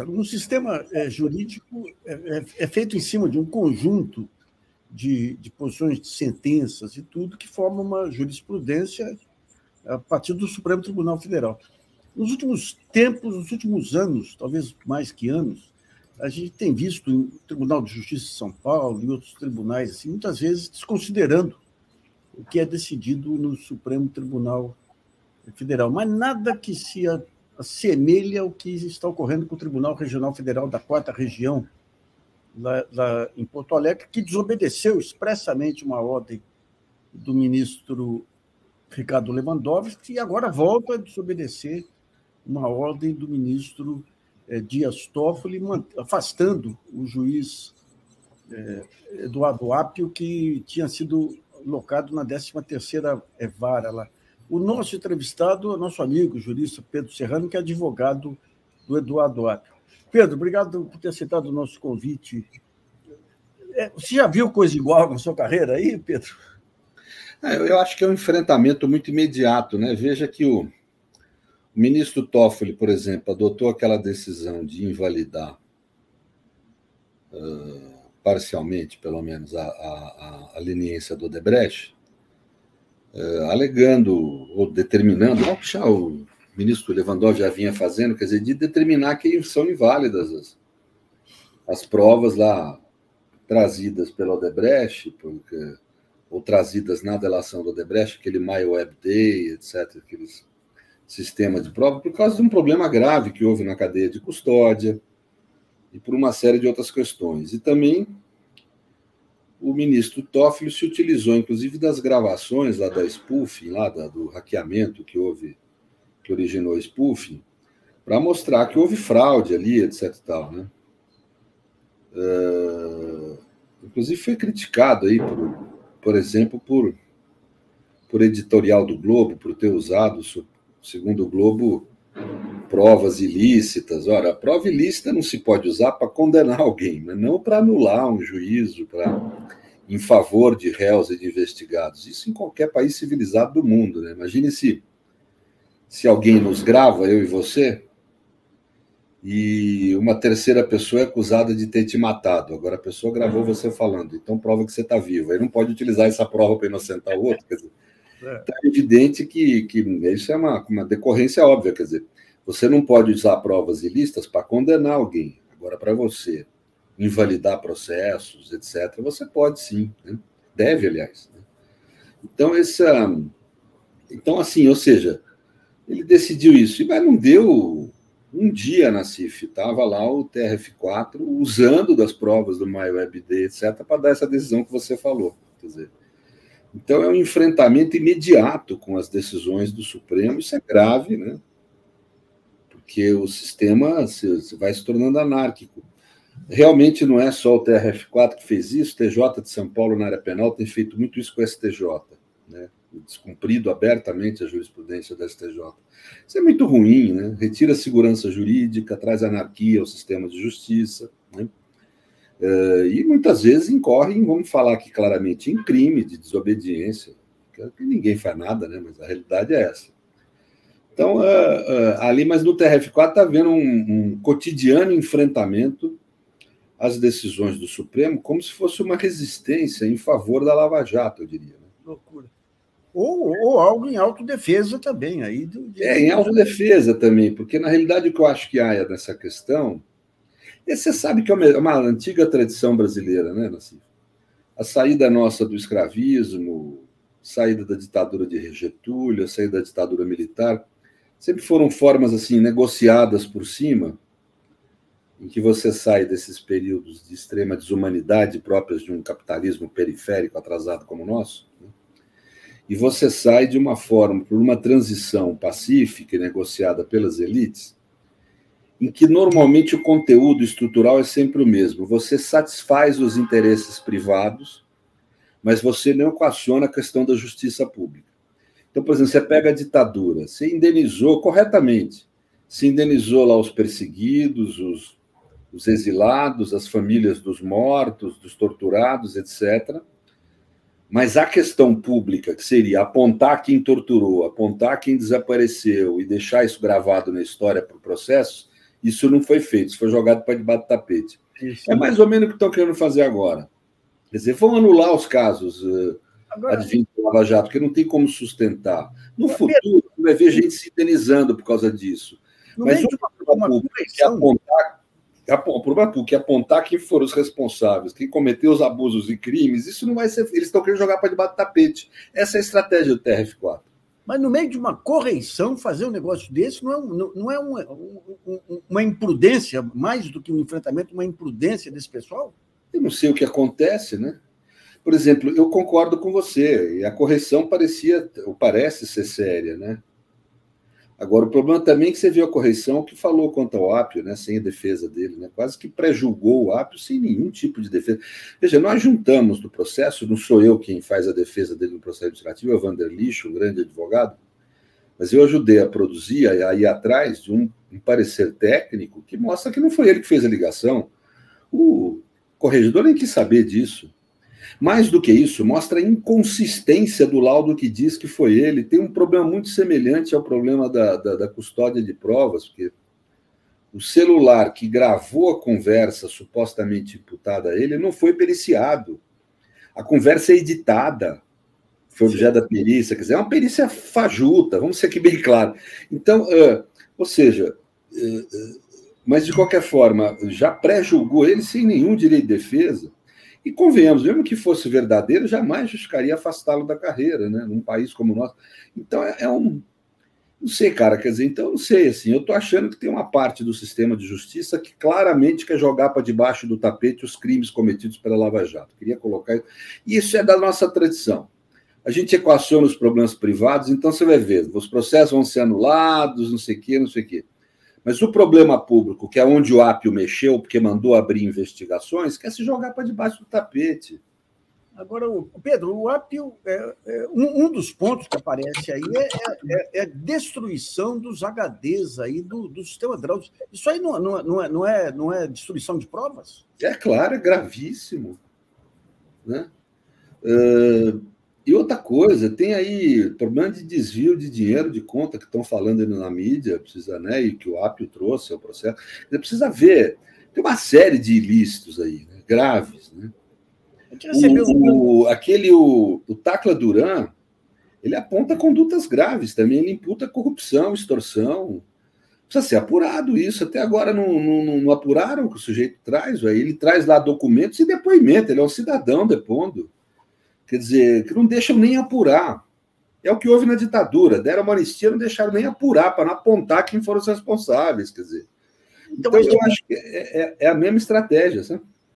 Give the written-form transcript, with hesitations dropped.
Um sistema jurídico é feito em cima de um conjunto de posições, de sentenças e tudo, que forma uma jurisprudência a partir do Supremo Tribunal Federal. Nos últimos tempos, nos últimos anos, talvez mais que anos, a gente tem visto no Tribunal de Justiça de São Paulo e outros tribunais, assim, muitas vezes desconsiderando o que é decidido no Supremo Tribunal Federal, mas nada que se assemelhe ao que está ocorrendo com o Tribunal Regional Federal da 4ª Região, lá em Porto Alegre, que desobedeceu expressamente uma ordem do ministro Ricardo Lewandowski e agora volta a desobedecer uma ordem do ministro Dias Toffoli, afastando o juiz Eduardo Apio, que tinha sido locado na 13ª vara lá. O nosso entrevistado é nosso amigo, o jurista Pedro Serrano, que é advogado do Eduardo Apio. Pedro, obrigado por ter aceitado o nosso convite. Você já viu coisa igual na sua carreira aí, Pedro? Eu acho que é um enfrentamento muito imediato, né? Veja que o ministro Toffoli, por exemplo, adotou aquela decisão de invalidar, parcialmente, pelo menos, a leniência do Odebrecht, alegando ou determinando, o ministro Lewandowski já vinha fazendo, quer dizer, de determinar que são inválidas as provas lá trazidas pelo Odebrecht, ou trazidas na delação do Odebrecht, aquele MyWebDay, etc., aqueles sistemas de prova, por causa de um problema grave que houve na cadeia de custódia e por uma série de outras questões. E também o ministro Toffoli se utilizou, inclusive, das gravações lá da spoofing, lá do hackeamento que houve, que originou a spoofing, para mostrar que houve fraude ali, etc. Tal, né? Inclusive foi criticado aí, por exemplo, por editorial do Globo, por ter usado, segundo o Globo, provas ilícitas. Ora, a prova ilícita não se pode usar para condenar alguém, mas não para anular um juízo em favor de réus e de investigados. Isso em qualquer país civilizado do mundo, né? Imagine se alguém nos grava, eu e você, e uma terceira pessoa é acusada de ter te matado. Agora a pessoa gravou você falando, então prova que você está vivo. Aí não pode utilizar essa prova para inocentar o outro. Quer dizer, então é evidente que isso é uma decorrência óbvia. Quer dizer, você não pode usar provas ilícitas para condenar alguém. Agora, para você invalidar processos, etc., você pode sim, né? Deve, aliás. Né? Então, assim, ou seja, ele decidiu isso, mas não deu um dia na CIF, estava lá o TRF4 usando das provas do MyWebDay, etc., para dar essa decisão que você falou. Quer dizer, então é um enfrentamento imediato com as decisões do Supremo, isso é grave, né? Porque o sistema vai se tornando anárquico. Realmente não é só o TRF4 que fez isso, o TJ de São Paulo na área penal tem feito muito isso com o STJ, né? Descumprido abertamente a jurisprudência da STJ. Isso é muito ruim, né? Retira a segurança jurídica, traz anarquia ao sistema de justiça, né? E muitas vezes incorrem, vamos falar aqui claramente, em crime de desobediência, que ninguém faz nada, né? Mas a realidade é essa. Então, ali, mas no TRF4 está havendo um cotidiano enfrentamento às decisões do Supremo como se fosse uma resistência em favor da Lava Jato, eu diria. Né? Loucura. Ou algo em autodefesa também. Aí em autodefesa também, porque na realidade o que eu acho que há nessa questão, você sabe que é uma antiga tradição brasileira, né, Nassif? A saída nossa do escravismo, saída da ditadura de Getúlio, a saída da ditadura militar, sempre foram formas assim negociadas por cima, em que você sai desses períodos de extrema desumanidade próprios de um capitalismo periférico atrasado como o nosso, né? E você sai de uma forma, por uma transição pacífica e negociada pelas elites, em que normalmente o conteúdo estrutural é sempre o mesmo. Você satisfaz os interesses privados, mas você não equaciona a questão da justiça pública. Então, por exemplo, você pega a ditadura, você indenizou corretamente, se indenizou lá os perseguidos, os exilados, as famílias dos mortos, dos torturados, etc., mas a questão pública, que seria apontar quem torturou, apontar quem desapareceu e deixar isso gravado na história por processos, Isso não foi feito, isso foi jogado para debaixo do tapete. Isso. É mais ou menos o que estão querendo fazer agora. Quer dizer, vão anular os casos advindos do Lava Jato, porque não tem como sustentar. No futuro, vai ver gente se indenizando por causa disso. Mas o problema público é apontar quem foram os responsáveis, quem cometeu os abusos e crimes, isso não vai ser. Eles estão querendo jogar para debaixo do tapete. Essa é a estratégia do TRF4. Mas no meio de uma correição, fazer um negócio desse não é uma imprudência, mais do que um enfrentamento, uma imprudência desse pessoal? Eu não sei o que acontece, né? Por exemplo, eu concordo com você, e a correção parece ser séria, né? Agora, o problema também é que você viu a correção que falou contra o Apio, né, sem a defesa dele, né, quase que pré-julgou o Apio sem nenhum tipo de defesa. Veja, nós juntamos no processo, não sou eu quem faz a defesa dele no processo administrativo, é o Vanderlich, um grande advogado, mas eu ajudei a produzir, a ir atrás de um parecer técnico que mostra que não foi ele que fez a ligação. O corregedor nem quis saber disso. Mais do que isso, mostra a inconsistência do laudo que diz que foi ele. Tem um problema muito semelhante ao problema da custódia de provas, porque o celular que gravou a conversa supostamente imputada a ele não foi periciado. A conversa é editada, foi objeto da perícia, quer dizer, é uma perícia fajuta, vamos ser aqui bem claro. Então, ou seja, mas de qualquer forma, já pré-julgou ele sem nenhum direito de defesa. E convenhamos, mesmo que fosse verdadeiro, jamais justificaria afastá-lo da carreira, né? Num país como o nosso. Então, não sei, cara, quer dizer, então, não sei, assim, eu estou achando que tem uma parte do sistema de justiça que claramente quer jogar para debaixo do tapete os crimes cometidos pela Lava Jato. Queria colocar isso. E isso é da nossa tradição. A gente equaciona os problemas privados, então você vai ver, os processos vão ser anulados, não sei o quê, não sei o quê. Mas o problema público, que é onde o Apio mexeu, porque mandou abrir investigações, quer se jogar para debaixo do tapete. Agora, Pedro, o Apio, um dos pontos que aparece aí é a destruição dos HDs aí do sistema Drauzio. Isso aí não é destruição de provas? É claro, é gravíssimo. Né? E outra coisa, tem aí problema de desvio de dinheiro de conta que estão falando na mídia, precisa, né, e que o Apio trouxe ao processo. Você precisa ver, tem uma série de ilícitos aí, né, graves. Né? O Tacla Duran, ele aponta condutas graves também, ele imputa corrupção, extorsão. Precisa ser apurado isso. Até agora não apuraram o que o sujeito traz. Ele traz lá documentos e depoimento, ele é um cidadão depondo. Quer dizer, que não deixam nem apurar. É o que houve na ditadura. Deram uma anistia, não deixaram nem apurar, para não apontar quem foram os responsáveis. Quer dizer. Então eu acho que é a mesma estratégia. Sabe?